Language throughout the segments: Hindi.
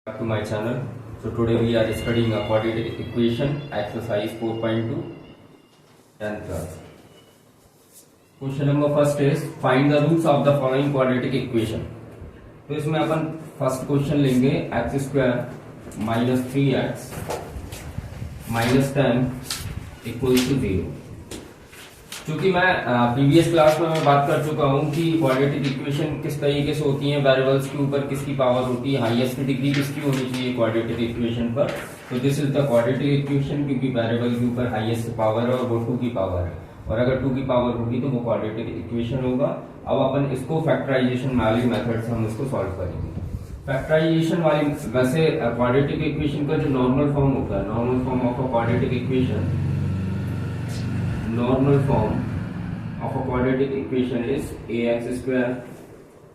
Back to my channel. So today we are studying a quadratic equation exercise 4.2 10th class. Question number first is find the roots of the following quadratic equation. तो इसमें अपन फर्स्ट क्वेश्चन लेंगे x square minus 3x minus 10 equal to 0. क्योंकि मैं प्रीवियस क्लास में मैं बात कर चुका हूं कि क्वाड्रेटिक इक्वेशन किस तरीके से होती है, वेरिएबल्स के ऊपर किसकी पावर होती है, हाईएस्ट डिग्री किसकी होनी चाहिए क्वाड्रेटिक इक्वेशन पर. तो this is the quadratic equation, क्योंकि वेरिएबल के ऊपर हाईएस्ट पावर है और वो 2 की पावर है, और अगर 2 की पावर होगी तो वो क्वाड्रेटिक इक्वेशन होगा. अब अपन इसको फैक्टराइजेशन वाली मेथड से हम इसको सॉल्व करेंगे. फैक्टराइजेशन वाली वैसे क्वाड्रेटिक इक्वेशन का जो नॉर्मल फॉर्म होता है, normal form of a quadratic equation, normal form of a quadratic equation is ax square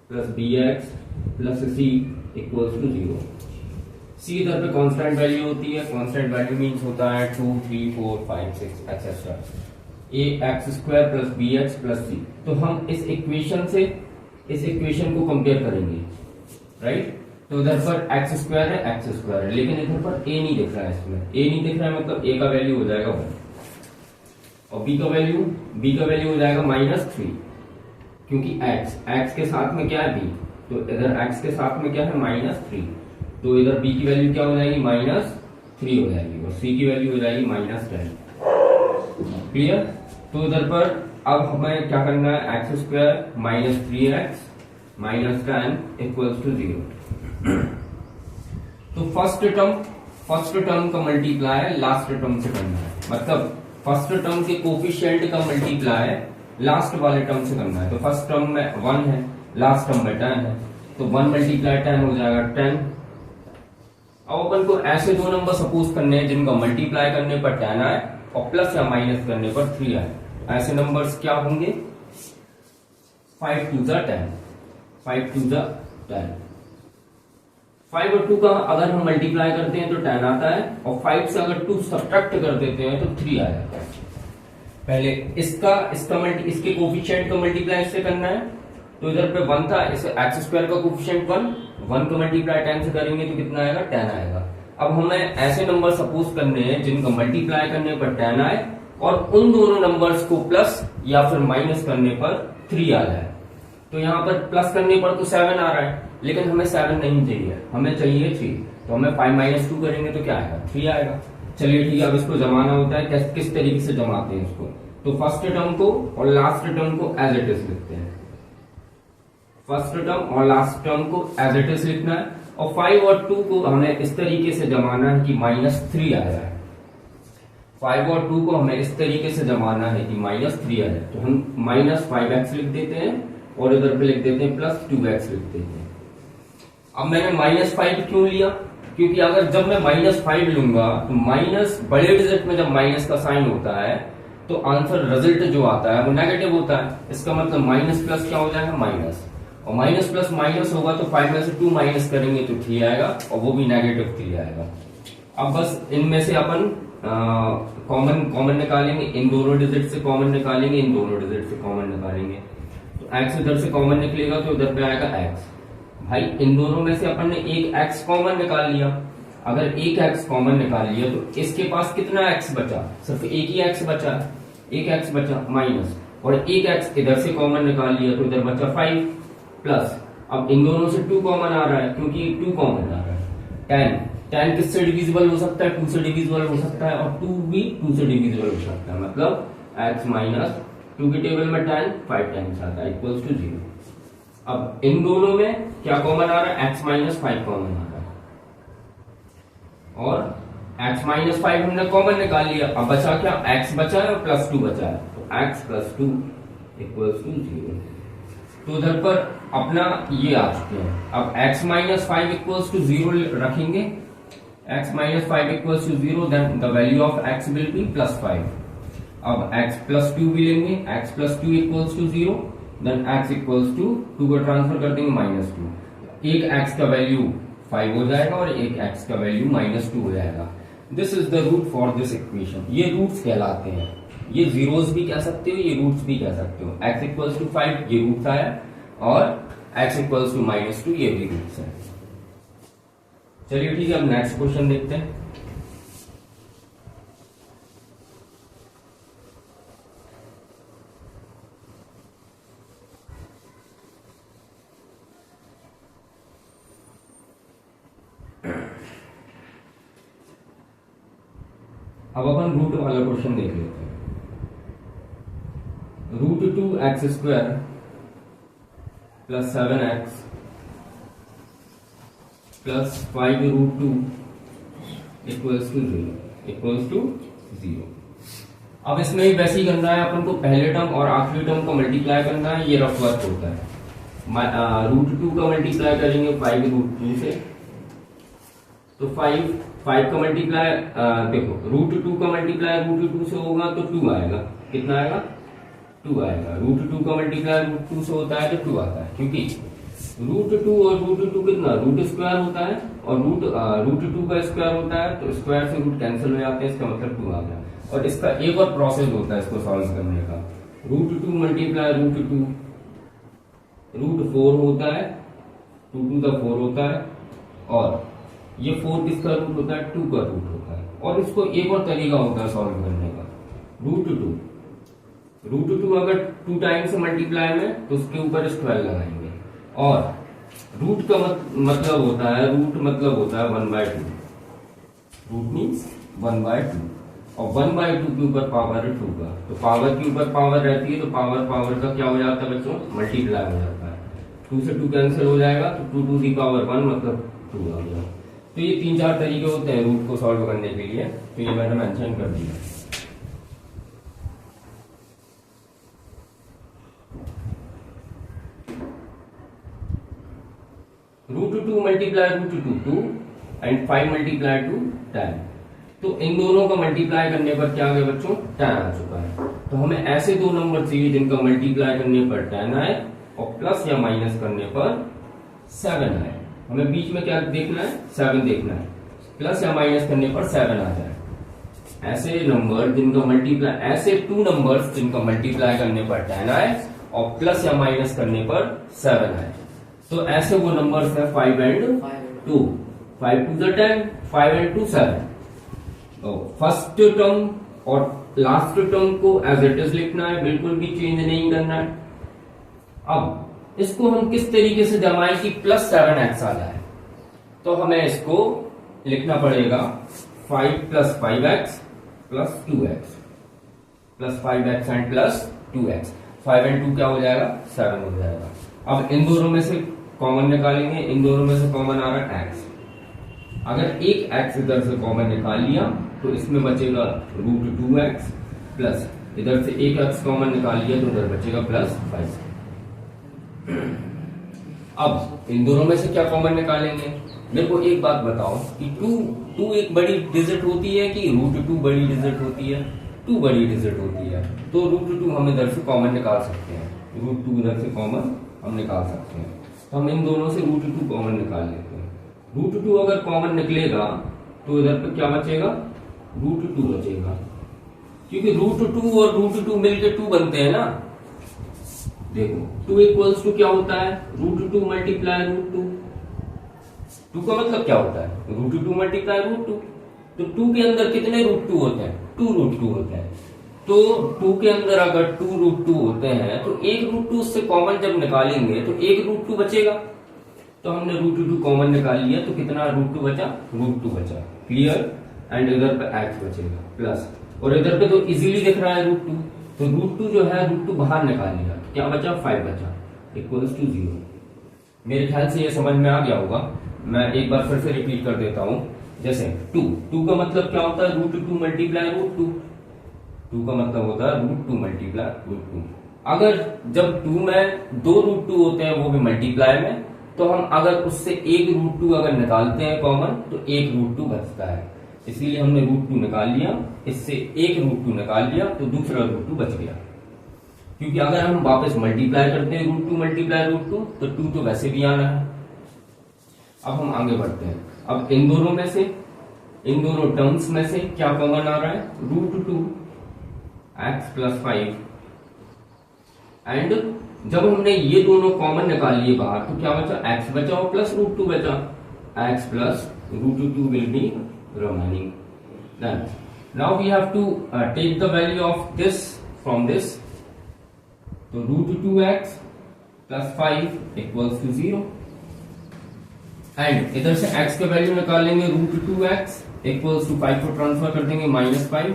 plus bx plus c equals to 0. c इधर पे कांस्टेंट वैल्यू होती है. कांस्टेंट वैल्यू मींस होता है 2, 3, 4, 5, 6 etcetera. ax square plus bx plus c. तो हम इस इक्वेशन से इस इक्वेशन को कंपेयर करेंगे, राइट. तो इधर पर एक्स स्क्वायर है, एक्स स्क्वायर है, लेकिन इधर पर a नहीं दिख रहा है. इसमें a नहीं दिख रहा है, मतलब a का वैल्यू हो जाएगा 1 और b का वैल्यू हो जाएगा -3, क्योंकि x के साथ में क्या है b, तो इधर x के साथ में क्या है -3, तो इधर b की वैल्यू क्या हो जाएगी -3 हो जाएगी, और c की वैल्यू हो जाएगी -10. क्लियर. तो इधर पर अब हमें क्या करना है, x square minus 3x minus 10 equals to 0. तो फर्स्ट टर्म का मल्टीप्लाई लास्ट टर्म से करना है, मतलब फर्स्ट टर्म के कोफिशिएंट का मल्टीप्लाई लास्ट वाले टर्म से करना है. तो फर्स्ट टर्म में 1 है, लास्ट टर्म में 10 है, तो 1 मल्टीप्लाई 10 हो जाएगा 10. अब अपन को ऐसे दो नंबर सपोज करने हैं जिनका मल्टीप्लाई करने पर 10 आए और प्लस या माइनस करने पर 3 आए. ऐसे नंबर्स क्या होंगे, 5 2 10, 5 2 10. 5 और 2 का अगर हम मल्टीप्लाई करते हैं तो 10 आता है, और 5 से अगर 2 सब्ट्रैक्ट कर देते हैं तो 3 आ जाता है. पहले इसके कोफिशिएंट का मल्टीप्लाई इससे करना है. तो इधर पे 1 था, इसे एक्स स्क्वायर का कोफिशिएंट 1 का मल्टीप्लाई 10 से करेंगे तो कितना आएगा, 10 आएगा. अब हमें ऐसे नंबर सपोज करने हैं जिनका मल्टीप्लाई करने पर 10 आए और उन दोनों नंबर्स को प्लस या फिर माइनस करने पर 3 आ जाए. तो यहाँ पर प्लस करने पर तो 7 आ रहा है, लेकिन हमें 7 नहीं चाहिए, हमें चाहिए 3. तो हमें 5 माइनस 2 करेंगे तो क्या आएगा, 3 आएगा. चलिए ठीक है. अब इसको जमाना होता है, किस तरीके से जमाते हैं इसको. तो फर्स्ट टर्म को और लास्ट टर्म को एज इट इज लिखते हैं. फर्स्ट टर्म और लास्ट टर्म को एज इट इज लिखना है, और 5 और 2 को हमें इस तरीके से जमाना है कि -3 आ जाए. 5 और 2 को हमें इस तरीके से जमाना है कि -3 आ जाए. तो हम -5x लिख देते हैं और इधर पे लिख देते हैं +2x लिख देते हैं. अब मैंने -5 क्यों लिया, क्योंकि अगर जब मैं -5 लूंगा तो माइनस बड़े डिजिट में जब माइनस का साइन होता है तो आंसर रिजल्ट जो आता है वो नेगेटिव होता है. इसका मतलब माइनस प्लस क्या हो जाएगा, माइनस, और माइनस प्लस माइनस होगा तो 5 में से 2 माइनस करेंगे तो 3 आएगा, और वो भी नेगेटिव 3 आएगा. अब बस इनमें से अपन कॉमन निकालेंगे, इन दोनों डिजिट से कॉमन निकालेंगे, इन दोनों डिजिट से कॉमन निकालेंगे. तो x इधर से कॉमन निकलेगा तो इधर पे आएगा x. भाई इन दोनों में से अपन ने एक x कॉमन निकाल लिया. अगर एक x कॉमन निकाल लिया तो इसके पास कितना x बचा, सिर्फ एक ही x बचा, एक x बचा माइनस, और एक x इधर से कॉमन निकाल लिया तो इधर बचा 5 प्लस. अब इन दोनों से 2 कॉमन आ रहा है, क्योंकि 2 कॉमन आ रहा है. 10 किससे डिविजिबल हो सकता है, 2 से डिविजिबल हो सकता है, और 2 भी 2 से डिविजिबल हो सकता है. मतलब x माइनस 2 की टेबल में 10 5 टाइम्स आता है इक्वल्स टू 0. अब इन दोनों में क्या कॉमन आ रहा है, x माइनस 5 कॉमन आ रहा है, और x माइनस 5 हमने कॉमन निकाल लिया. अब बचा क्या, x बचा है और +2 बचा है, तो x + 2 इक्वल्स टू 0. तो उधर पर अपना ये आ चुके हैं. अब x माइनस 5 इक्वल्स टू 0 रखेंगे, x माइनस 5 equals to 0, then the value of x will be +5. अब x + 2 भी लेंगे, x + 2 equals to 0, then x equals to 2 को ट्रांसफर कर देंगे -2. एक x का वैल्यू 5 हो जाएगा और एक x का वैल्यू -2 हो जाएगा. This is the root for this equation. ये रूट्स कहलाते हैं. ये जीरोस भी कह सकते हो, ये रूट्स भी कह सकते हो. x इक्वल्स टू 5 ये रूट है, और x इक्वल्स टू -2 ये भी रूट्स है. चलिए ठीक है, अब नेक्स्ट क्वेश्चन देखते हैं। अब अपन रूट वाला क्वेश्चन देख लेते हैं। √2x² + 7x + 5√2 = 0। अब इसमें भी वैसे ही करना है, अपन को पहले टर्म और आखिरी टर्म को मल्टीप्लाई करना है। ये रफ वर्क होता है। √2 का मल्टीप्लाई करेंगे 5√2 से, तो 5 का मल्टीप्लाई देखो, √2 का मल्टीप्लाई √2 से होगा तो 2 आएगा। कितना आएगा? 2 आएगा। √2 का मल्टीप्लाई √2 से होता है तो 2 आता है, क्योंकि √2 और √2 कितना √² होता है, और √2 का स्क्वायर होता है, तो स्क्वायर से रूट कैंसिल हो जाते हैं, इसका मतलब 2 आ गया। और इसका एक और प्रोसेस होता है इसको सॉल्व करने का। √2 मल्टीप्लाई √2 √4 होता है, 2 to the 4 होता है, और ये 4 किसका रूट होता है? 2 का रूट होता है। और इसको एक और तरीका होता है सॉल्व करने का। √2 अगर 2 टाइम्स मल्टीप्लाई में, तो उसके ऊपर स्क्वायर लगाएंगे। और रूट का मतलब होता है 1/2। रूट मीन्स 1/2, और 1/2 के ऊपर पावर है 2 का। तो पावर के ऊपर पावर रहती है, तो पावर का क्या हो जाता है बच्चों? मल्टीप्लाई हो जाता है। 2 से 2 कैंसिल हो जाएगा, तो 2 to the power 1 मतलब 2 आ गया। तो ये 3-4 तरीके होते हैं रूट को सॉल्व करने के लिए, तो ये मैंने मेंशन कर दिया। √2 मल्टीप्लाई √2 2 एंड 5 मल्टीप्लाई 2 10। तो इन दोनों का मल्टीप्लाई करने पर क्या आ गया बच्चों? 10 आ चुका है। तो हमें ऐसे दो नंबर चाहिए जिनका मल्टीप्लाई करने पर 10 आए और प्लस या माइनस करने पर 7 आए। हमें बीच में क्या देखना है? 7 देखना है। प्लस या माइनस करने पर 7 आ जाए। ऐसे नंबर जिनका मल्टीप्लाई, ऐसे 2 नंबर्स जिनका मल्टीप्लाई करने पर 10 आए और प्लस या माइनस करने पर 7 आए। तो ऐसे वो नंबर्स है 5 and 2। 5 to the 10, 5 and 2 7। तो फर्स्ट टर्म और लास्ट टर्म को एज इट इज लिखना है, बिल्कुल भी चेंज नहीं करना है। अब इसको हम किस तरीके से जमाएं कि +7x आ जाए? तो हमें इसको लिखना पड़ेगा 5 + 5x + 2x + 5x and +2x। 5 and 2 क्या हो जाएगा? 7 हो जाएगा। अब इन दोनों में से कॉमन निकालेंगे। इन दोनों में से कॉमन आ रहा है x। अगर एक x इधर से कॉमन निकाल लिया तो इसमें बचेगा √2x, प्लस इधर से एक x कॉमन निकाल लिया तो इधर बचेगा +5। अब इन दोनों में से क्या कॉमन निकालेंगे? मेरे को एक बात बताओ कि 2 एक बड़ी डिजिट होती है कि √2 बड़ी डिजिट होती है? 2 बड़ी डिजिट होती है। तो √2 हम इधर से कॉमन निकाल सकते हैं। √2 इधर से कॉमन हम निकाल सकते हैं। तो हम इन दोनों से √2 कॉमन निकाल लेते हैं। √2 अगर कॉमन निकलेगा तो इधर पे क्या बचेगा? √2 बचेगा, क्योंकि √2 और √2 मिलकर 2 बनते हैं ना। देखो 2 = क्या होता है? √2 मल्टीप्लाई √2। 2 का मतलब क्या होता है? √2 मल्टीप्लाई √2। तो 2 के अंदर कितने √2 होते हैं? 2 √2 होते हैं। तो 2 के अंदर अगर 2 √2 होते हैं तो एक √2 उससे कॉमन जब निकालेंगे तो एक √2 बचेगा। तो हमने √2 कॉमन निकाल लिया, तो कितना √2 बचा? √2 बचा। क्लियर? एंड इधर पे x बचेगा प्लस, और इधर पे तो इजीली दिख रहा है √2। तो √2 जो है √2 बाहर निकाल लिया, क्या बचा? 5 बचा = 0। मेरे ख्याल से ये समझ में आ गया होगा। मैं एक बार फिर से रिपीट कर देता हूं। जैसे 2 का मतलब क्या होता है? √2 मल्टीप्लाई √2। 2 का मतलब होता है √2 मल्टीप्लाई √2। अगर जब 2 में 2 √2 होते हैं वो भी मल्टीप्लाई में, तो हम अगर उससे एक √2 अगर निकालते हैं कॉमन तो एक √2 बचता है। इसीलिए हमने √2 निकाल लिया, इससे एक √2 निकाल लिया तो दूसरा √2 बच गया। क्योंकि अगर हम वापस मल्टीप्लाई करते हैं √2 मल्टीप्लाई √2 तो 2 तो वैसे भी आना है। अब हम आगे बढ़ते हैं। अब इन दोनों में से, इन दोनों टर्म्स में से क्या कॉमन आ रहा है? √2x + 5। एंड जब हमने ये दोनों कॉमन निकाल लिए बाहर तो क्या बचा? x बचा और प्लस √2 बचा। x + √2 will be remaining. Then now we have to take the value of this from this. So √2x plus 5 equals to 0. And इधर से x के वैल्यू निकालेंगे √2x इक्वल्स टू 5 को ट्रांसफर कर देंगे -5,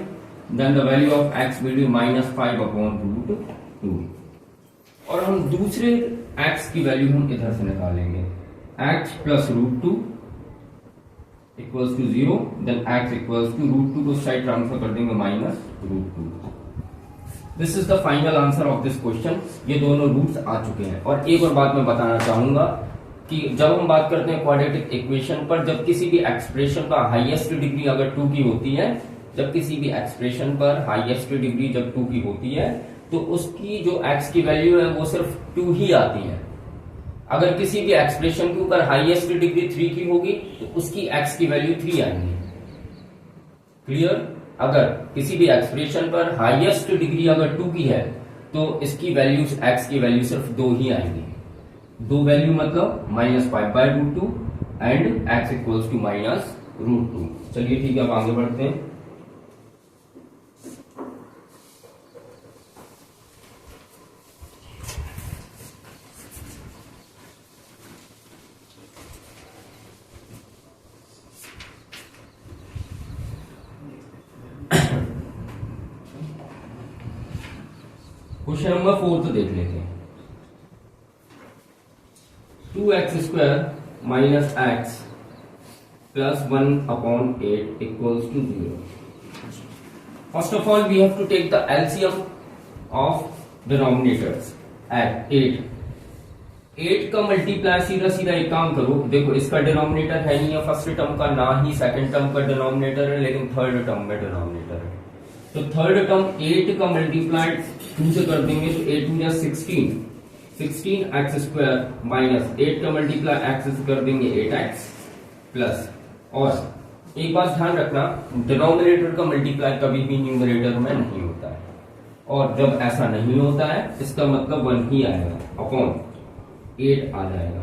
then the value of x will be -5/√2. और हम दूसरे x की वैल्यू हम इधर से निकालेंगे x plus √2 equals to 0, then x equals to √2 को साइड ट्रांसफर कर देंगे -√2. This is the final answer of this question. ये दोनों रूट्स आ चुके हैं. और एक और बात मैं बताना चाहूंगा कि जब हम बात करते हैं क्वाड्रेटिक इक्वेशन पर, जब किसी भी एक्सप्रेशन का हाईएस्ट डिग्री अगर 2 की होती है, जब किसी भी एक्सप्रेशन पर हाईएस्ट डिग्री जब 2 की होती है, तो उसकी जो x की वैल्यू है वो सिर्फ 2 ही आती है. अगर किसी भी एक्सप्रेशन के ऊपर हाईएस्ट डिग्री 3 की होगी तो उसकी x की वैल्यू 3 आएंगी. क्लियर? अगर किसी भी एक्सप्रेशन पर हाईएस्ट डिग्री अगर 2 की है तो इसकी वैल्यू x की वैल्यू सिर्फ 2 ही आएंगी. 2 वैल्यू मतलब -5/√2 एंड x इक्वल्स टू -√2. चलिए ठीक है, अब आगे बढ़ते हैं. क्वेश्चन नंबर 4 देख लेते हैं. 2x² minus x plus 1/8 equals to 0. First of all, we have to take the LCM of denominators at 8. 8 का मल्टीप्लाई सीधा सीधा एक काम करो. देखो इसका डिनोमिनेटर है नहीं है फर्स्ट टर्म का, ना ही सेकंड टर्म का डिनोमिनेटर है, लेकिन थर्ड टर्म में डिनोमिनेटर है. तो थर्ड टर्म 8 का मल्टीप्लाई 2 से कर देंगे तो 8 2 जा 16x² माइनस 8 का मल्टीप्लाई x से कर देंगे 8x प्लस. और एक बात ध्यान रखना, डिनोमिनेटर का मल्टीप्लाई कभी भी न्यूमरेटर में नहीं होता है. और जब ऐसा नहीं होता है इसका मतलब 1 ही आएगा अपॉन 8 आ जाएगा.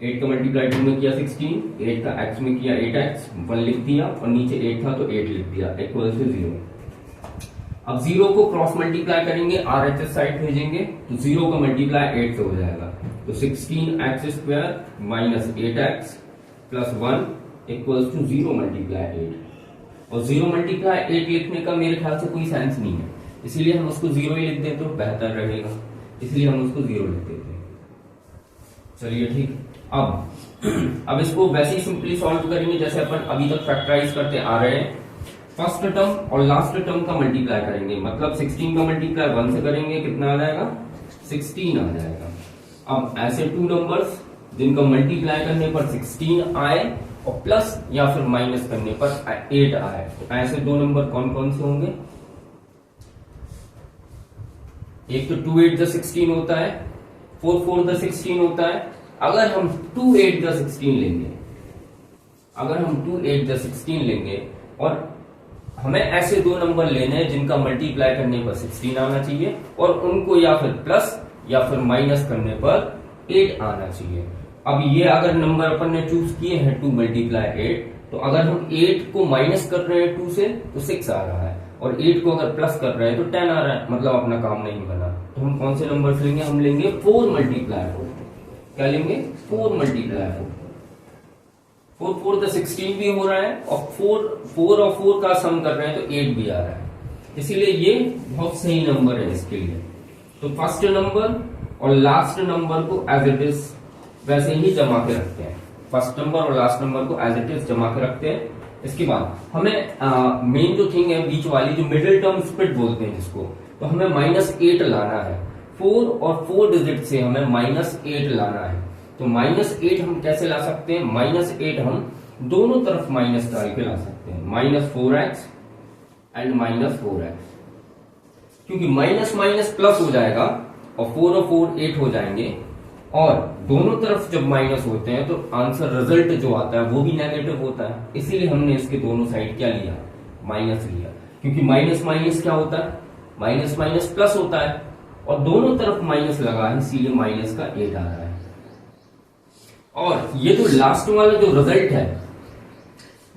8 का मल्टीप्लाई 2 में किया 16, 8 का x में किया 8x, 1 लिख दिया और नीचे 8 था तो 8 लिख दिया इक्वल टू 0. अब 0 को क्रॉस मल्टीप्लाई करेंगे, RHS साइड भेजेंगे तो 0 का मल्टीप्लाई 8 से हो जाएगा. तो 16x² minus 8x plus 1 equals to 0 multiply 8. और 0 मल्टीप्लाई 8 लिखने का मेरे ख्याल से कोई सेंस नहीं है, इसीलिए हम उसको 0 ही लिख दें तो बेहतर रहेगा, इसलिए हम उसको 0 लिख देते हैं. चलिए ठीक. अब इसको वैसे ही सिंपली सॉल्व करेंगे जैसे अपन अभी तक फैक्टराइज करते आ रहे हैं. फर्स्ट टर्म और लास्ट टर्म का मल्टीप्लाई करेंगे, मतलब 16 का मल्टीप्लाई 1 से करेंगे, कितना आ जाएगा 16 आ जाएगा. अब ऐसे 2 नंबर्स जिनका मल्टीप्लाई करने पर 16 आए और प्लस या फिर माइनस करने पर 8 आए, तो ऐसे 2 नंबर कौन कौन से होंगे? एक तो 2 8 द 16 होता है, 4 4 द 16 होता है. अगर हम 2 8 द 16 लेंगे, अगर हम 2 8 द 16 लेंगे और हमें ऐसे 2 नंबर लेने हैं जिनका मल्टीप्लाई करने पर 16 आना चाहिए और उनको या फिर प्लस या फिर माइनस करने पर 8 आना चाहिए. अब ये अगर नंबर अपन ने चूज किए हैं 2 मल्टीप्लाई 8, तो अगर हम 8 को माइनस कर रहे हैं 2 से तो 6 आ रहा है, और 8 को अगर प्लस कर रहे हैं तो 10 आ रहा है, मतलब अपना काम नहीं बना. तो हम कौन से नंबर लेंगे? हम लेंगे 4 मल्टीप्लाई 4. क्या लेंगे? 4 मल्टीप्लाई 4. 4 4 द 16 भी हो रहा है और 4 और 4 का सम कर रहे हैं तो 8 भी आ रहा है, इसीलिए ये बहुत सही नंबर है इसके लिए. तो फर्स्ट नंबर और लास्ट नंबर को एज इट इज वैसे ही जमा के रखते हैं. फर्स्ट नंबर और लास्ट नंबर को एज इट इज जमा के रखते हैं. इसके बाद हमें मेन जो थिंग है बीच वाली, जो मिडिल टर्म स्प्लिट बोलते हैं जिसको, तो हमें -8 लाना है. 4 और 4 डिजिट से हमें -8 लाना है. तो -8 हम कैसे ला सकते हैं? -8 हम दोनों तरफ माइनस डाल के ला सकते हैं, -4x एंड -4x, क्योंकि माइनस माइनस प्लस हो जाएगा और 4 और 4 8 हो जाएंगे, और दोनों तरफ जब माइनस होते हैं तो आंसर रिजल्ट जो आता है वो भी नेगेटिव होता है. इसीलिए हमने इसके दोनों साइड क्या लिया? माइनस लिया, क्योंकि माइनस माइनस क्या होता है? माइनस माइनस प्लस होता है, और दोनों तरफ माइनस लगा है इसीलिए माइनस का 8 आ रहा है. और ये जो लास्ट वाला जो रिजल्ट है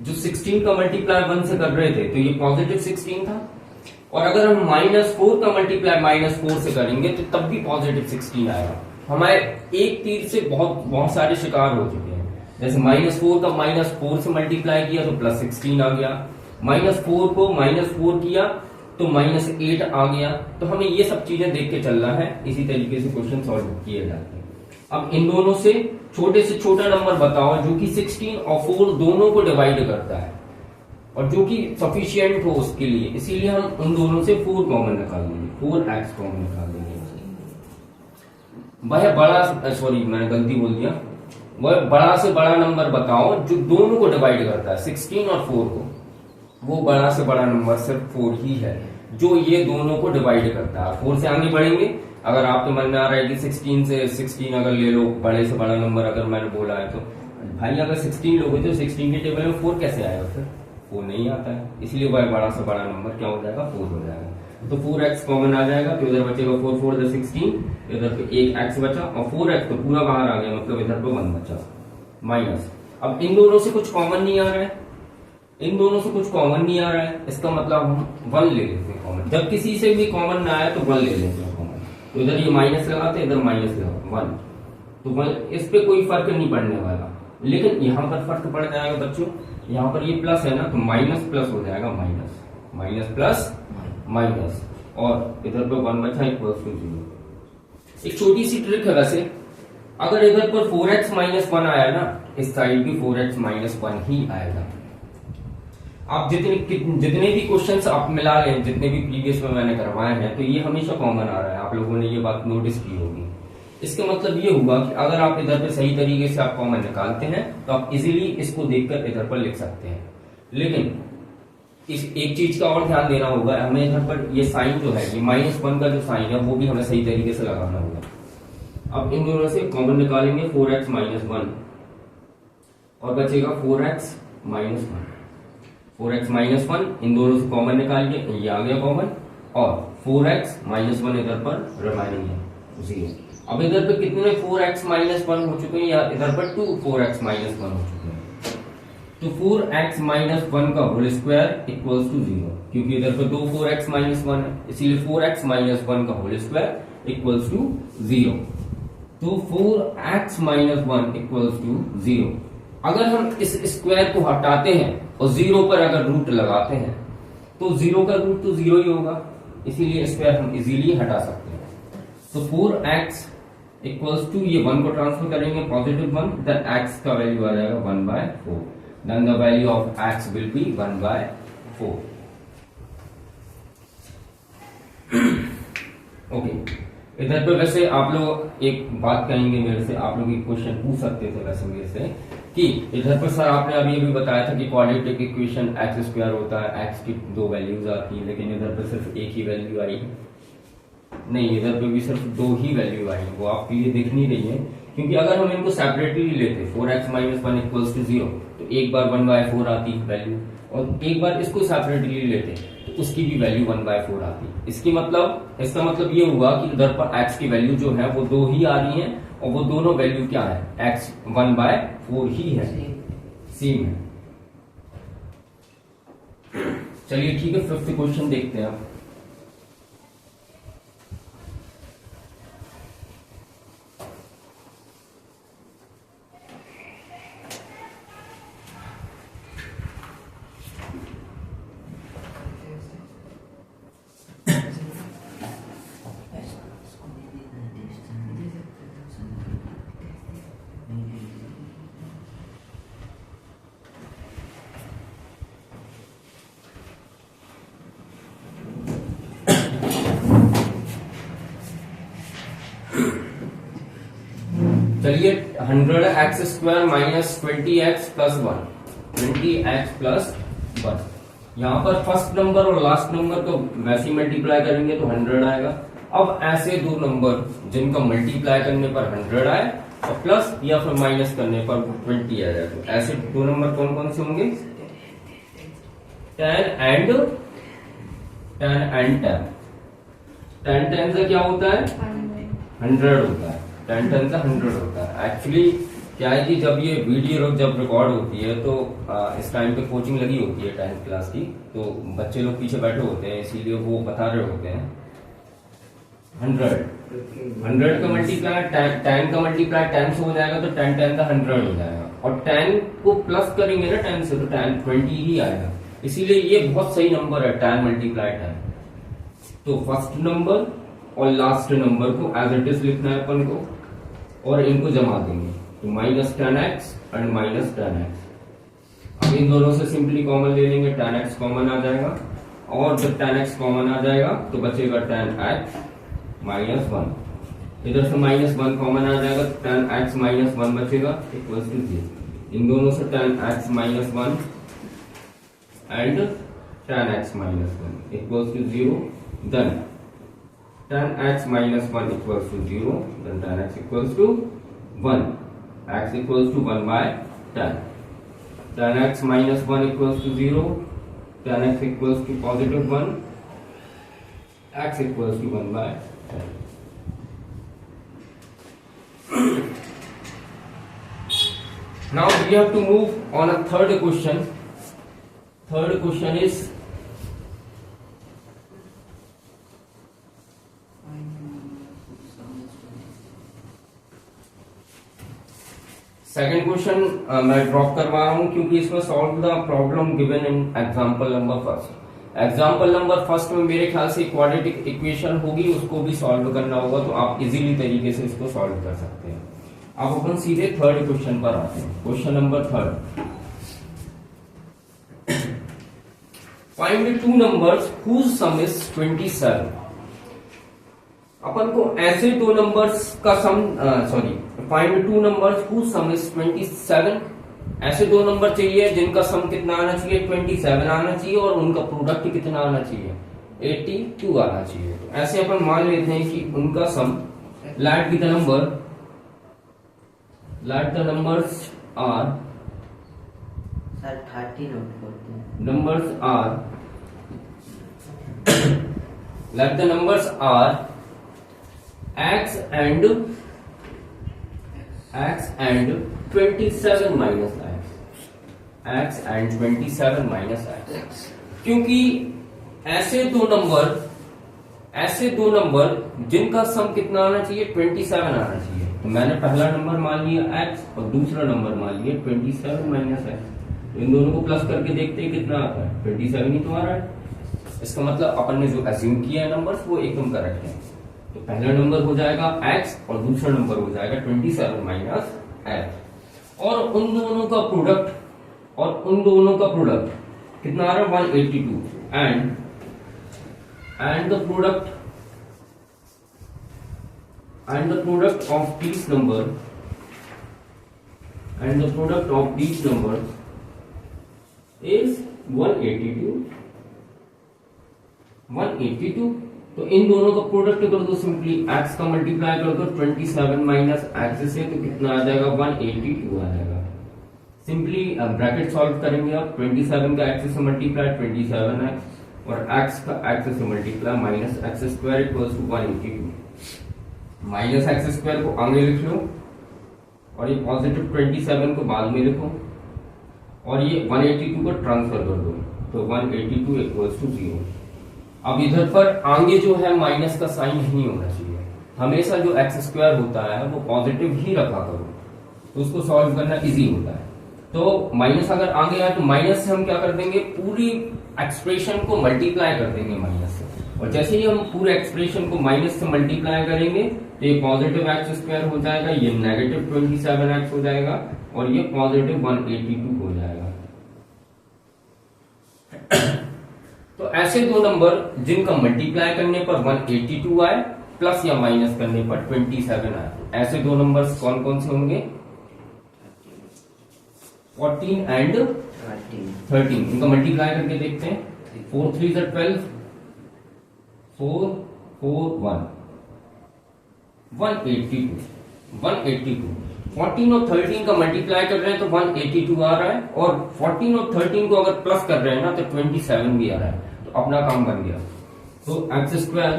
जो 16 का मल्टीप्लाई 1 से कर रहे थे तो ये पॉजिटिव 16 था, और अगर हम -4 का मल्टीप्लाई -4 से करेंगे तो तब भी पॉजिटिव 16 आएगा। हमारे एक तीर से बहुत सारे शिकार हो चुके हैं। जैसे -4 का -4 से मल्टीप्लाई किया तो +16 आ गया, -4 को -4 किया तो -8 आ गया। तो हमें ये सब चीजें देख के चलना है, इसी तरीके से क्वेश्चन सॉल्व किए जाते हैं। अब इन दोनों से छोटा नंबर बताओ जो कि 16 और 4 दोनों को डिवाइड करता है और जो कि सफिशिएंट हो उसके लिए, इसीलिए हम उन दोनों से 4 कॉमन निकाल देंगे, 4x कॉमन निकाल देंगे। वह बड़ा, सॉरी मैंने गलती बोल दिया, वह बड़ा से बड़ा नंबर बताओ जो दोनों को डिवाइड करता है, 16 और 4 को। वो बड़ा से बड़ा नंबर सिर्फ 4 ही है जो ये दोनों को डिवाइड करता है। 4 से आगे बढ़ेंगे, अगर आपके मन में आ रहा है कि 16 से 16 अगर ले लो, बड़े से बड़ा नंबर अगर मैंने बोला है तो भाई अगर 16 लोगे तो 16 के टेबल में 4 कैसे आएगा? फिर 4 नहीं आता है, इसलिए वह बड़ा से बड़ा नंबर क्या हो जाएगा? 4 हो जाएगा। तो 4x कॉमन आ जाएगा, तो इधर बचेगा 4 4 16, इधर पे एक x बचा और 4x तो पूरा बाहर आ गया, मतलब इधर पे 1 बचा माइनस। अब इन दोनों से कुछ कॉमन नहीं आ रहा है, इन दोनों से कुछ कॉमन नहीं आ रहा है, इसका मतलब हम 1 ले लेते हैं कॉमन। जब किसी से भी कॉमन ना आए तो 1 ले लेते हैं कॉमन। तो इधर ये माइनस लगाते, इधर माइनस लगा 1, तो 1 इस पे कोई फर्क नहीं पड़ने वाला। लेकिन यहाँ पर फर्क पड़ जाएगा बच्चों, यहाँ पर ये प्लस है ना, तो माइनस प्लस हो जाएगा, माइनस माइनस प्लस माइनस, और इधर पे 1 बचा इक्वल टू 0। एक छोटी सी ट्रिक है वैसे, अगर इधर पर 4x - 1 आया ना, इस साइड भी 4x - 1 ही आएगा। आप जितने भी क्वेश्चंस आप मिला लें, जितने भी प्रीवियस में मैंने करवाए हैं, तो ये हमेशा कॉमन आ रहा है। आप लोगों ने ये बात नोटिस की होगी। इसका मतलब ये हुआ कि अगर आप इधर पे सही तरीके से आप कॉमन निकालते हैं तो आप इजीली इसको देखकर इधर पर लिख सकते हैं। लेकिन इस एक चीज का और ध्यान देना होगा, हमें इधर पर ये साइन जो है, ये -1 का जो साइन है वो भी हमें सही तरीके से लगाना होगा। अब इन दोनों से कॉमन निकालेंगे, 4x - 1 और बचेगा 4x - 1। 4x - 1 इन दोनों से कॉमन निकालिए, ये आ गया कॉमन, और 4x - 1 इधर पर रिमाइनिंग है 0। अब इधर पे कितने 4x - 1 हो चुके हैं, या इधर पर 2 4x - 1 हो चुके हैं। तो 4x - 1 का होल स्क्वायर इक्वल्स टू 0, क्योंकि इधर पर 2 4x - 1 है, इसीलिए 4x - 1 का होल स्क्वायर इक्वल्स टू 0। तो 4x - 1 इक्वल्स टू 0। अगर हम इस स्क्वायर को हटाते हैं और 0 पर अगर रूट लगाते हैं तो 0 का रूट तो 0 ही होगा, इसीलिए स्क्वायर हम इजीली हटा सकते हैं। तो 4x इक्वल्स टू, ये 1 को ट्रांसफर करेंगे पॉजिटिव 1, देन x का वैल्यू आ जाएगा 1/4, then the value of x will be 1/4। Okay, इधर पे वैसे आप लोग एक बात कहेंगे मेरे से, आप लोग एक क्वेश्चन पूछ सकते थे वैसे मेरे से कि इधर पर सर आपने अभी बताया था कि क्वाड्रेटिक इक्वेशन x² होता है, x की 2 वैल्यूज आती है, लेकिन इधर पर सिर्फ एक ही वैल्यू आई है। नहीं, इधर पे भी सिर्फ 2 ही वैल्यू आई है, वो आपके लिए दिख नहीं रही है, क्योंकि अगर हम इनको सेपरेटली लेते 4x - 1 इक्वल्स टू 0, तो एक बार 1/4 आती वैल्यू, और एक बार इसको सेपरेटली लेते तो उसकी भी वैल्यू 1/4 आती। इसका मतलब ये हुआ कि इधर पर x की वैल्यू जो है वो 2 ही आ रही है, और वो दोनों वैल्यू क्या है, x 1/4 ही है, सेम है। चलिए ठीक है, 5th क्वेश्चन देखते हैं आप। चलिए 100x² - 20x + 1, 20x + 1। यहाँ पर फर्स्ट नंबर और लास्ट नंबर को वैसे मल्टीप्लाई करेंगे तो 100 आएगा। अब ऐसे दो नंबर जिनका मल्टीप्लाई करने पर 100 आए और प्लस या फिर माइनस करने पर 20 आ जाए, तो ऐसे दो नंबर कौन कौन से होंगे? 10 एंड 10। 10 से क्या होता है? 100 होता है। 10 से 100 होता है। एक्चुअली क्या है कि जब ये वीडियो जब रिकॉर्ड होती है तो इस टाइम पे कोचिंग लगी होती है 10th क्लास की, तो बच्चे लोग पीछे बैठे होते हैं, इसीलिए वो बता रहे होते हैं 100 का मल्टीप्लाई 10 का मल्टीप्लाई 10 से हो जाएगा, तो 10 10 का 100 हो जाएगा, और 10 को प्लस करेंगे ना 10 से तो 10 20 ही आएगा, इसीलिए ये बहुत सही नंबर है 10 मल्टीप्लाई 10। तो फर्स्ट नंबर और लास्ट नंबर को एज इट इज लिखना है अपन को, और इनको जमा देंगे, तो -10x एंड -10x। अब इन दोनों से सिंपली कॉमन ले लेंगे, 10x कॉमन आ जाएगा, और जब 10x कॉमन आ जाएगा तो बचेगा 10x -1। इधर से -1 कॉमन आ जाएगा, तो 10x -1 बचेगा इक्वल टू 0। इन दोनों से 10x -1 and 10x -1 equal to 0। Then 10x -1 equals to 0, then 10x equals to 1, x equals to 1 by 10. 10x -1 equals to 0, 10x equals to positive 1, x equals to 1 by 10. Now we have to move on a third question. Third question is second question मैं ड्रॉप करवा रहा हूं क्योंकि इसमें solve the problem given in example number first. Example number first में मेरे ख्याल से क्वाड्रेटिक इक्वेशन होगी, उसको भी सॉल्व करना होगा, तो आप इजीली तरीके से इसको सॉल्व कर सकते हैं। अब अपन सीधे थर्ड क्वेश्चन पर आते हैं। Question number third, find two numbers whose sum is 27। अपन को ऐसे दो नंबर्स का sum find two numbers whose sum is 27। ऐसे दो नंबर चाहिए जिनका सम कितना आना चाहिए, 27 आना चाहिए, और उनका प्रोडक्ट कितना आना चाहिए, 82 आना चाहिए। तो ऐसे अपन मान लेते हैं कि उनका sum, let the numbers are, sir 30 note करते हैं, numbers are, let the numbers are x and 27 minus x and 27 minus x। क्योंकि ऐसे दो नंबर जिनका सम कितना आना चाहिए, 27 आना चाहिए, तो मैंने पहला नंबर मान लिया x और दूसरा नंबर मान लिया 27 माइनस x। इन दोनों को प्लस करके देखते हैं कितना आता है, 27 ही तो आ रहा है। इसका मतलब अपन ने जो अज्यूम किया है नंबर्स वो एकदम करेक्ट है। तो पहला नंबर हो जाएगा x और दूसरा नंबर हो जाएगा 27 माइनस x, और उन दोनों का प्रोडक्ट कितना आ रहा है, 182, and the product of these numbers is 182। तो इन दोनों का प्रोडक्ट कर दो, सिंपली x का मल्टीप्लाई कर दो 27 माइनस x से, तो कितना आ जाएगा, 182 आ जाएगा। सिंपली ब्रैकेट सॉल्व करेंगे आप, 27 का x से मल्टीप्लाई 27x, और x का x से multiply minus x square equals to 182। Minus x square को आगे लिख लो, और ये पॉजिटिव 27 को बाद में लिखो, और ये 182 को ट्रांसफर कर दो, तो 182 इक्वल्स टू 0। अब इधर पर आगे जो है माइनस का साइन नहीं होना चाहिए, हमेशा जो एक्स स्क्वायर होता है वो पॉजिटिव ही रखा करो, तो उसको सॉल्व करना इजी होता है। तो माइनस अगर आगे आए तो माइनस से हम क्या कर देंगे, पूरी एक्सप्रेशन को मल्टीप्लाई कर देंगे माइनस से, और जैसे ही हम पूरे एक्सप्रेशन को माइनस से मल्टीप्लाई करेंगे तो ये पॉजिटिव एक्स स्क्वायर हो जाएगा, ये नेगेटिव 27x हो जाएगा, और ये पॉजिटिव 182 हो जाएगा। तो ऐसे दो नंबर जिनका मल्टीप्लाई करने पर 182 आए, प्लस या माइनस करने पर 27 आए, ऐसे दो नंबर्स कौन कौन से होंगे, 14 एंड 13। इनका मल्टीप्लाई करके देखते हैं, 4 3 12, 4 4 1, 182। 14 और 13 का मल्टीप्लाई कर रहे हैं तो 182 आ रहा है, और 14 और 13 को अगर प्लस कर रहे हैं ना तो 27 भी आ रहा है, तो अपना काम बन गया। तो एक्स स्क्वायर,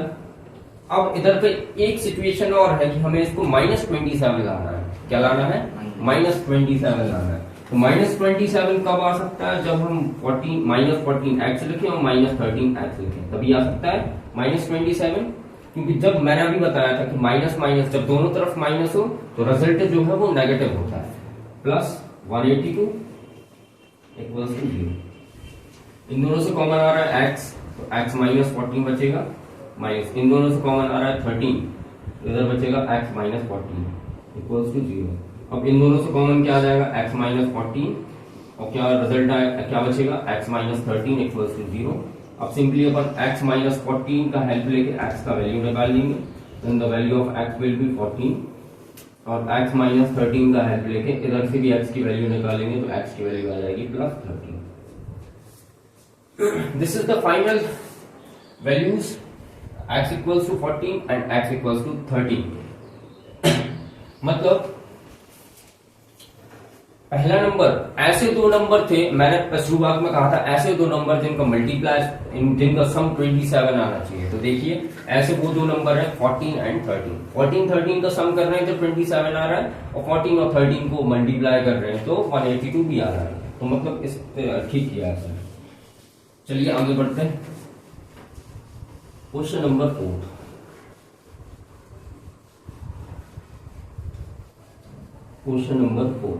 अब इधर पे एक सिचुएशन और है कि हमें इसको -27 लाना है। क्या लाना है, -27 लाना है। तो -27 कब आ सकता है? जब हम 14 -14x लिखें और -13x लिखें, तभी आ सकता है -27। क्योंकि जब मैंने अभी बताया था कि माइनस माइनस जब दोनों तरफ माइनस हो तो रिजल्ट जो है वो नेगेटिव होता है। Plus 182 equals to 0। इन दोनों से कॉमन आ रहा है x, तो x -14 बचेगा, माइनस इन दोनों से कॉमन आ रहा है 13, इधर बचेगा x -14 इक्वल्स टू 0। अब इन दोनों से कॉमन क्या आ जाएगा? x -14 और क्या रिजल्ट आएगा, क्या बचेगा? x -13 equals to 0। अब सिंपली अपन x -14 का हेल्प लेके x का वैल्यू निकाल लेंगे, then the value of x will be 14, और x -13 का हेल्प लेके इधर से भी x की वैल्यू निकालेंगे तो x की वैल्यू आ जाएगी +13। This is the final values x equals to 14 and x equals to 13। मतलब पहला नंबर, ऐसे दो नंबर थे, मैंने शुरुआत में कहा था ऐसे दो नंबर जिनका मल्टीप्लाई जिनका सम 27 आना चाहिए। तो देखिए ऐसे वो दो नंबर है 14 एंड 13। 14 13 का सम कर रहे हैं तो 27 आ रहा है, और 14 और 13 को मल्टीप्लाई कर रहे हैं तो 182 भी आ रहा है। तो मतलब इस ठीक किया है। चलिए आगे बढ़ते हैं। Question number 4। Question number 4,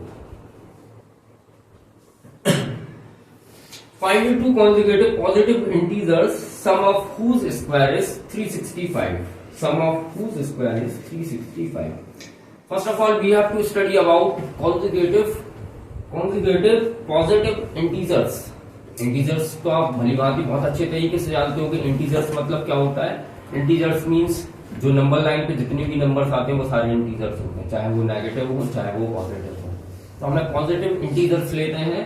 find the two consecutive positive integers sum of whose square is 365. Sum of whose square is 365. First of all we have to study about consecutive positive integers. Integers तो आप भली भांति बहुत अच्छे तरीके से जानते हो कि integers मतलब क्या होता है। Integers means जो नंबर लाइन पे जितने भी नंबर्स आते हैं वो सारे इंटीजर्स होते हैं, चाहे वो नेगेटिव हो चाहे वो पॉजिटिव हो। तो हमें पॉजिटिव इंटीजर्स लेते हैं।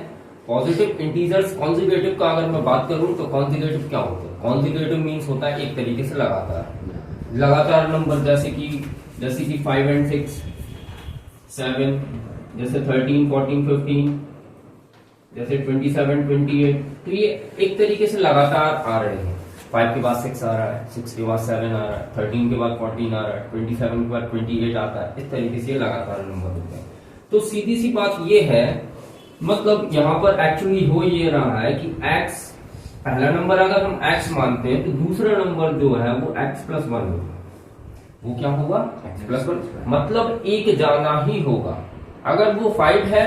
पॉजिटिव इंटीजर्स कॉन्जिक्यूटिव का अगर मैं बात करूं तो कॉन्जिक्यूटिव क्या होता है? कॉन्जिक्यूटिव मींस होता है एक तरीके से लगातार नंबर, जैसे कि 5 एंड 6 7, जैसे 13 14 15, जैसे 27 28। तो ये एक तरीके से लगातार आ रहे हैं। 5 के बाद 6 आ रहा है, 6 के बाद 7 आ रहा है, 13 के बाद 14 आ रहा है, 27 के बाद 28 आता है। इस तरीके से लगातार नंबर होते हैं। तो सीधी सी बात ये है, मतलब यहाँ पर एक्चुअली हो ये रहा है कि x पहला नंबर अगर हम x मानते हैं तो दूसरा नंबर जो है वो x+1 होगा। वो क्या होगा? x+1, मतलब एक जाना ही होगा। अगर वो 5 है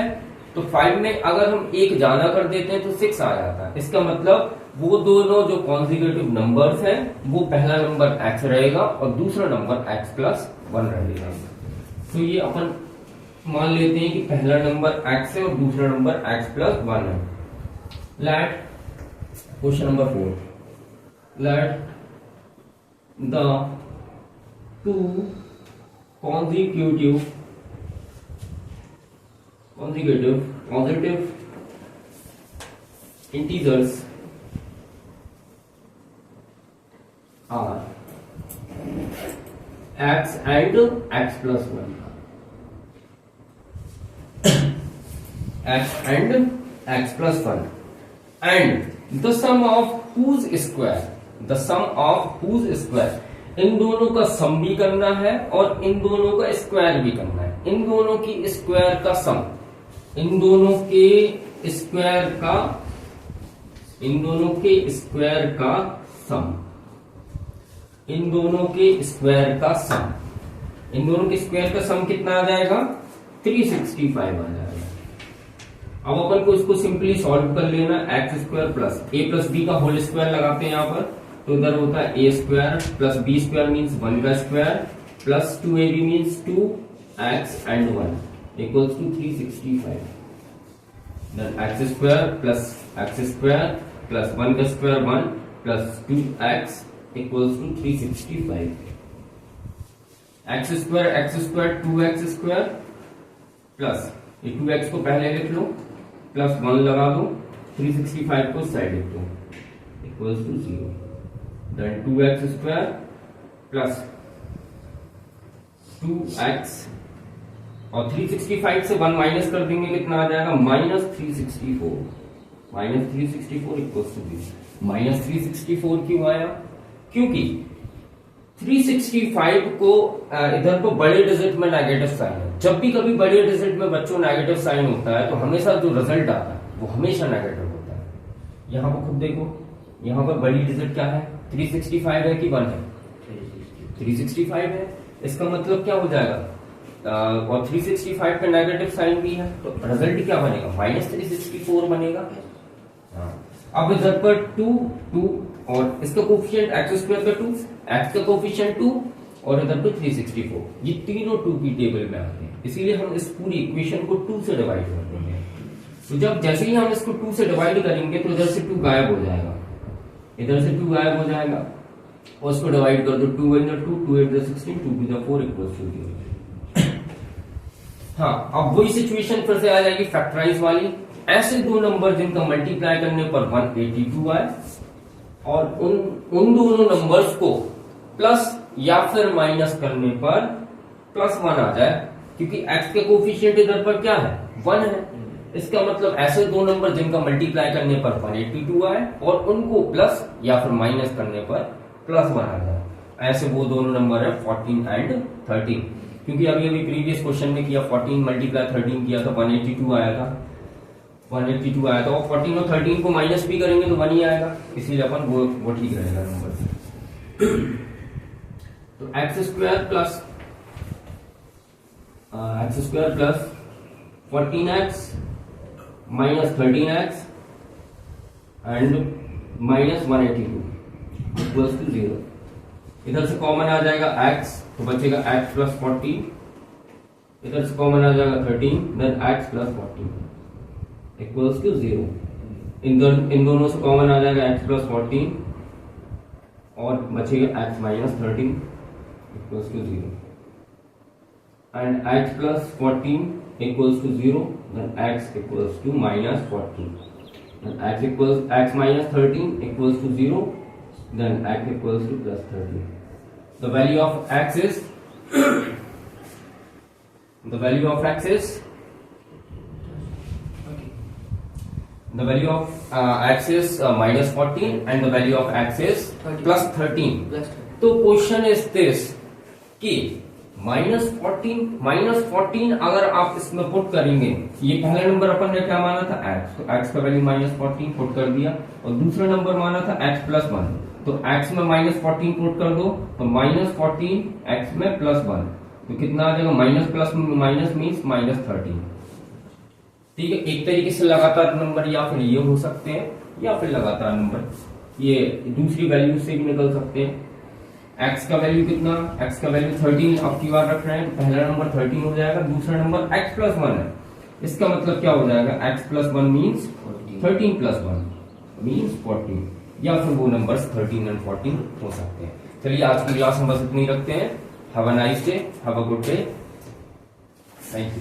तो 5 में अगर हम एक जाना कर देते हैं तो 6 आ जाता है। इसका मतलब वो दोनों जो कॉन्जिक्यूटिव नंबर्स हैं वो पहला नंबर x रहेगा और दूसरा नंबर x+1 रहेगा। तो ये अपन मान लेते हैं कि पहला नंबर x है और दूसरा नंबर x+1 है। Let question number 4, let the two consecutive positive integers are x and x+1. X and x+1 and the sum of whose square, इन दोनों का सम भी करना है और इन दोनों का स्क्वायर भी करना है। इन दोनों की स्क्वायर का सम, इन दोनों के स्क्वायर का सम, इन दोनों के स्क्वायर का सम कितना आ जाएगा? 365 आ जाएगा। अब अपन को इसको सिंपली सॉल्व कर लेना। x square plus a plus b का होल स्क्वायर लगाते हैं यहाँ पर, तो इधर होता है a square plus b square means 1 का स्क्वायर प्लस 2ab means 2x and 1 equals to 365। Then x square plus 1 का square 1 plus 2x equals to 365। x square 2x square plus 2x को पहले लिख लो प्लस 1 लगा दो, 365 को साइड लिख दो equals to 0। Then 2x square plus 2x और 365 से 1 माइनस कर देंगे, कितना आ जाएगा? -364। -364 इक्वल्स टू 0। -364 क्यों आया? क्योंकि 365 को इधर को बड़े डिजिट में नेगेटिव साइन है। जब भी कभी बड़े डिजिट में बच्चों नेगेटिव साइन होता है तो हमेशा जो रिजल्ट आता है वो हमेशा नेगेटिव होता है। यहाँ पर खुद देखो, यहाँ पर बड़ी डिजिट क्या है, 365 है कि 1 है, 365 है। इसका मतलब क्या हो जाएगा, और 365 पे नेगेटिव साइन भी है तो रिजल्ट क्या बनेगा, -364 बनेगा। हाँ। अब इधर पर 2 और इसका कोफिशिएंट x स्क्वायर का 2, x का कोफिशिएंट 2 और इधर पे 364, ये तीनों 2 की टेबल में आते हैं, इसीलिए हम इस पूरी इक्वेशन को 2 से डिवाइड करते हैं। तो जब जैसे ही हम इसको 2 से डिवाइड करेंगे तो इधर से 2 गायब हो जाएगा, इधर से 2 गायब हो जाएगा और इसको डिवाइड कर दो, 2 1 2, 2 8 16, 2 2 4 इक्वल्स टू 0। हाँ, अब वही सिचुएशन फिर से आ जाएगी फैक्टराइज वाली। ऐसे दो नंबर जिनका मल्टीप्लाई करने पर 182 आए और उन दोनों नंबर्स को प्लस या फिर माइनस करने पर +1 आ जाए, क्योंकि x के कोफिशिएंट इधर पर क्या है, 1 है। इसका मतलब ऐसे दो नंबर जिनका मल्टीप्लाई करने पर 182 आए और उनको प्लस या फिर माइनस करने पर +1 आ जाए, ऐसे वो दोनों नंबर है 14 एंड 13। क्योंकि अभी प्रीवियस क्वेश्चन में किया 14 मल्टीप्लाई 13 किया तो 182 आया था, 182 आया था, और 14 और 13 को माइनस भी करेंगे तो 1 ही आएगा, इसीलिए अपन वो ठीक रहेगा नंबर। तो x square plus 14x minus 13x and -182 equals to 0। इधर से कॉमन आ जाएगा x, तो बचेगा x प्लस 14, इधर से कॉमन आ जाएगा 13, then x plus 14 equals to 0। इन दोनों से कॉमन आ जाएगा x प्लस 14 और बचेगा x minus 13 equals to 0 and x plus 14 equals to 0, then x equals to -14 and x minus 13 equals to 0, then x equals to plus 13. The value of x is the value of x is -14 and the value of x is plus 13. तो क्वेश्चन इज दिस कि -14 अगर आप इसमें पुट करेंगे, ये पहला नंबर अपन ने क्या माना था x, तो x का वैल्यू -14 पुट कर दिया, और दूसरा नंबर माना था x प्लस 1, तो x में -14 पुट कर दो तो -14 x में +1, तो कितना आ जाएगा, माइनस प्लस माइनस मीन्स -13। ठीक है, एक तरीके से लगातार नंबर या फिर ये हो सकते हैं या फिर लगातार नंबर ये दूसरी वैल्यू से भी निकल सकते हैं। x का वैल्यू कितना, x का वैल्यू 13 अब की बार रख रहे हैं, पहला नंबर 13 हो जाएगा, दूसरा नंबर x प्लस 1 है, इसका मतलब क्या हो जाएगा, x plus 1 means 13 plus 1 means 14, या फिर वो नंबर्स 13 एंड 14 हो सकते हैं। चलिए आज की क्लास हम बस इतनी रखते हैं। Have a nice day, have a good day, thank you.